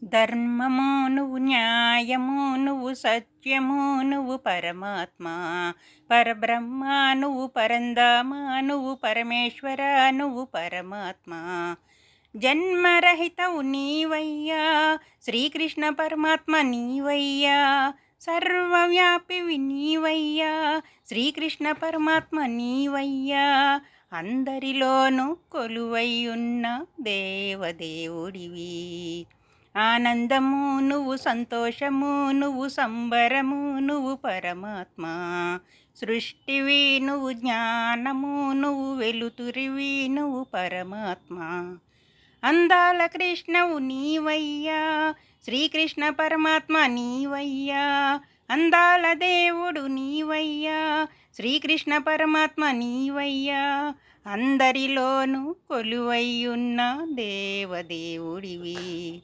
ధర్మము నువ్వు, న్యాయము నువ్వు, సత్యము నువ్వు, పరమాత్మ పరబ్రహ్మ నువ్వు, పరంధామ నువ్వు, పరమేశ్వర నువ్వు, పరమాత్మ జన్మరహితవు నీవయ్యా, శ్రీకృష్ణ పరమాత్మ నీవయ్యా, సర్వవ్యాపివి నీవయ్యా, శ్రీకృష్ణ పరమాత్మ నీవయ్యా, అందరిలోనూ కొలువై ఉన్న దేవదేవుడివి. ఆనందము నువ్వు, సంతోషము నువ్వు, సంబరము నువ్వు, పరమాత్మ సృష్టివి నువ్వు, జ్ఞానము నువ్వు, వెలుతురివి నువ్వు, పరమాత్మ అందాల కృష్ణవు నీవయ్యా, శ్రీకృష్ణ పరమాత్మ నీవయ్యా, అందాల దేవుడు నీవయ్యా, శ్రీకృష్ణ పరమాత్మ నీవయ్యా, అందరిలోనూ కొలువై ఉన్న దేవదేవుడివి.